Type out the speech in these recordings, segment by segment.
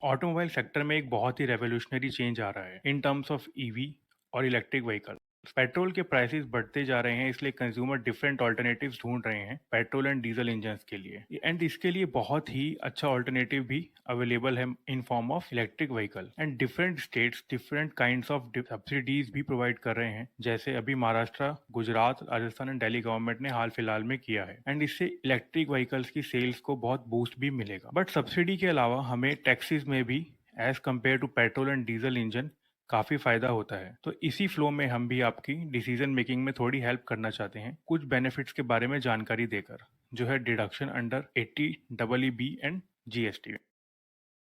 Automobile sector में एक बहुत ही रेवोल्यूशनरी चेंज आ रहा है इन टर्म्स ऑफ ईवी और इलेक्ट्रिक व्हीकल। पेट्रोल के प्राइसेस बढ़ते जा रहे हैं, इसलिए कंज्यूमर डिफरेंट ऑल्टरनेटिव्स ढूंढ रहे हैं पेट्रोल एंड डीजल इंजन्स के लिए। एंड इसके लिए बहुत ही अच्छा ऑल्टरनेटिव भी अवेलेबल है in form of electric vehicle. And different states different kinds of subsidies भी प्रोवाइड कर रहे हैं, जैसे अभी महाराष्ट्र, गुजरात, राजस्थान एंड दिल्ली गवर्नमेंट ने हाल फिलहाल में किया है। एंड इससे इलेक्ट्रिक व्हीकल्स की सेल्स को बहुत बूस्ट भी मिलेगा। बट सब्सिडी के अलावा हमें टैक्सेस में भी as compare to petrol and diesel engine काफ़ी फ़ायदा होता है। तो इसी फ्लो में हम भी आपकी डिसीजन मेकिंग में थोड़ी हेल्प करना चाहते हैं, कुछ बेनिफिट्स के बारे में जानकारी देकर, जो है deduction under 80EEB and GST.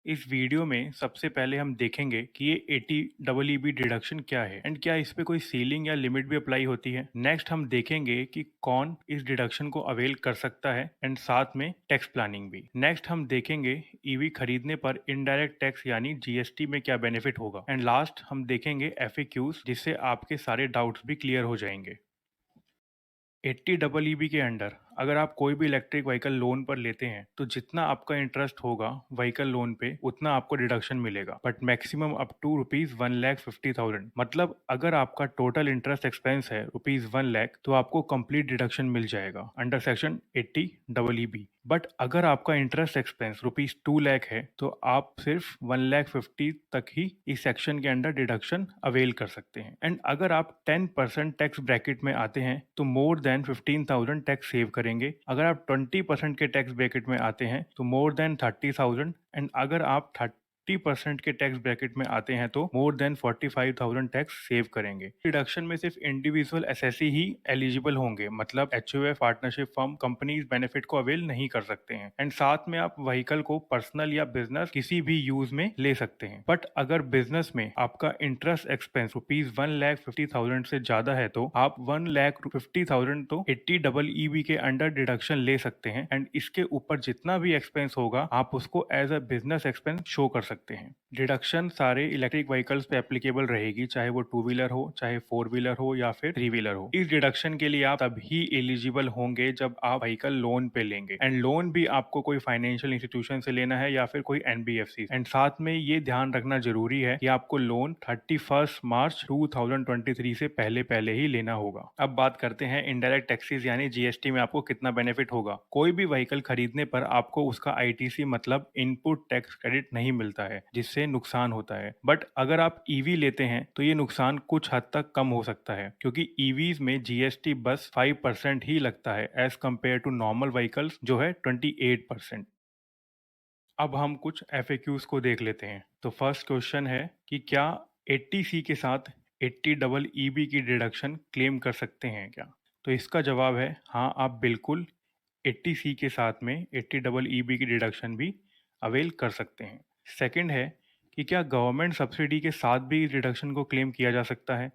इस वीडियो में सबसे पहले हम देखेंगे कि ये 80EEB डिडक्शन क्या है एंड क्या इस पे कोई सीलिंग या लिमिट भी अप्लाई होती है। नेक्स्ट हम देखेंगे कि कौन इस डिडक्शन को अवेल कर सकता है एंड साथ में टैक्स प्लानिंग भी। नेक्स्ट हम देखेंगे ईवी खरीदने पर इनडायरेक्ट टैक्स यानी जीएसटी में क्या बेनिफिट होगा। एंड लास्ट हम देखेंगे एफएक्यूज, जिससे आपके सारे डाउट्स भी क्लियर हो जाएंगे। 80EEB के अंडर अगर आप कोई भी इलेक्ट्रिक व्हीकल लोन पर लेते हैं तो जितना आपका इंटरेस्ट होगा व्हीकल लोन पे उतना आपको डिडक्शन मिलेगा, बट मैक्सिमम अप टू ₹1,50,000। मतलब अगर आपका टोटल इंटरेस्ट एक्सपेंस है ₹1,00,000 तो आपको कंप्लीट डिडक्शन मिल जाएगा अंडर सेक्शन 80EEB। बट अगर आपका इंटरेस्ट एक्सपेंस ₹2,00,000 है तो आप सिर्फ 1,50,000 तक ही इस सेक्शन के अंडर डिडक्शन अवेल कर सकते हैं। एंड अगर आप 10% टैक्स ब्रैकेट में आते हैं तो मोर देन 15,000 टैक्स सेव करेंगे। अगर आप 20% के टैक्स ब्रैकेट में आते हैं तो मोर देन 30,000। एंड अगर आप 30% के टैक्स ब्रैकेट में आते हैं तो मोर देन 45,000 टैक्स सेव करेंगे। डिडक्शन में सिर्फ इंडिविजुअल एसएससी ही एलिजिबल होंगे, मतलब HUF, partnership firm, companies benefit को अवेल नहीं कर सकते हैं। एंड साथ में आप व्हीकल को पर्सनल या बिजनेस किसी भी यूज में ले सकते हैं। बट अगर बिजनेस में आपका इंटरेस्ट एक्सपेंस ₹1,50,000 से ज्यादा है तो आप 1,50,000 तो 80EEB के अंडर डिडक्शन ले सकते हैं। एंड इसके ऊपर जितना भी एक्सपेंस होगा आप उसको as a business expense show कर सकते हैं। डिडक्शन सारे इलेक्ट्रिक व्हीकल्स पे एप्लीकेबल रहेगी, चाहे वो टू व्हीलर हो, चाहे फोर व्हीलर हो या फिर थ्री व्हीलर हो। इस डिडक्शन के लिए आप तभी एलिजिबल होंगे जब आप व्हीकल लोन पे लेंगे। एंड लोन भी आपको कोई फाइनेंशियल इंस्टीट्यूशन से लेना है या फिर कोई एनबीएफसी। एंड साथ में ये ध्यान रखना जरूरी है कि आपको लोन 31 मार्च 2023 से पहले पहले ही लेना होगा। अब बात करते हैं इनडायरेक्ट टैक्सेस यानी जीएसटी में आपको कितना बेनिफिट होगा। कोई भी व्हीकल खरीदने पर आपको उसका आईटीसी मतलब इनपुट टैक्स क्रेडिट नहीं मिलता है, जिससे नुकसान होता है। बट अगर आप ईवी लेते हैं तो ये नुकसान कुछ हद तक कम हो सकता है, क्योंकि ईवीज में जीएसटी बस 5% ही लगता है as compare to normal vehicles जो है 28%। अब हम कुछ एफएक्यूज को देख लेते हैं। तो फर्स्ट क्वेश्चन है कि क्या 80C के साथ 80EEB की डिडक्शन क्लेम कर सकते हैं क्या। तो इसका जवाब है हाँ, आप बिल्कुल 80C के साथ में 80EEB की डिडक्शन भी अवेल कर सकते हैं। सेकंड है कि क्या गवर्नमेंट सब्सिडी के साथ भी इस डिडक्शन को क्लेम किया जा सकता है।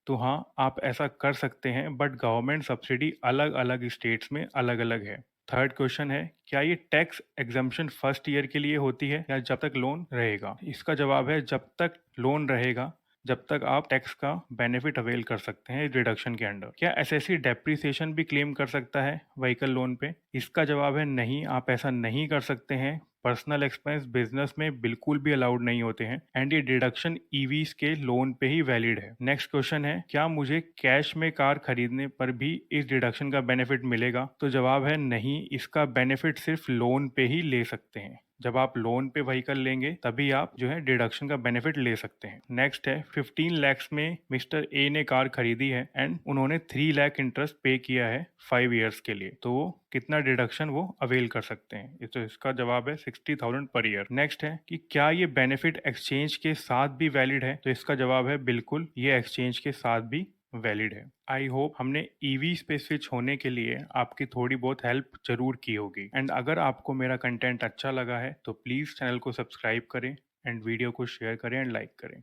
तो हाँ, आप ऐसा कर सकते हैं, बट गवर्नमेंट सब्सिडी अलग अलग स्टेट्स में अलग अलग है। थर्ड क्वेश्चन है क्या ये टैक्स एग्जम्पशन फर्स्ट ईयर के लिए होती है या जब तक लोन रहेगा। इसका जवाब है जब तक लोन रहेगा, जब तक आप टैक्स का बेनिफिट अवेल कर सकते हैं रिडक्शन के अंडर। क्या एसएससी डेप्रिसिएशन भी क्लेम कर सकता है व्हीकल लोन पे। इसका जवाब है नहीं, आप ऐसा नहीं कर सकते हैं। पर्सनल एक्सपेंस बिजनेस में बिल्कुल भी अलाउड नहीं होते हैं एंड ये डिडक्शन ईवीज के लोन पे ही वैलिड है। नेक्स्ट क्वेश्चन है क्या मुझे कैश में कार खरीदने पर भी इस डिडक्शन का बेनिफिट मिलेगा। तो जवाब है नहीं, इसका बेनिफिट सिर्फ लोन पे ही ले सकते हैं। जब आप लोन पे व्हीकल लेंगे तभी आप जो है डिडक्शन का बेनिफिट ले सकते हैं। नेक्स्ट है 15 लाख में मिस्टर ए ने कार खरीदी है एंड उन्होंने 3 लाख इंटरेस्ट पे किया है 5 इयर्स के लिए, तो वो कितना डिडक्शन वो अवेल कर सकते हैं। तो इसका जवाब है 60,000 पर ईयर। नेक्स्ट है कि क्या ये बेनिफिट एक्सचेंज के साथ भी वैलिड है। तो इसका जवाब है बिल्कुल, ये एक्सचेंज के साथ भी वैलिड है। आई होप हमने ईवीज पे स्विच होने के लिए आपकी थोड़ी बहुत हेल्प जरूर की होगी। एंड अगर आपको मेरा कंटेंट अच्छा लगा है तो प्लीज़ चैनल को सब्सक्राइब करें एंड वीडियो को शेयर करें एंड लाइक करें।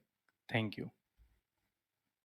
Thank you.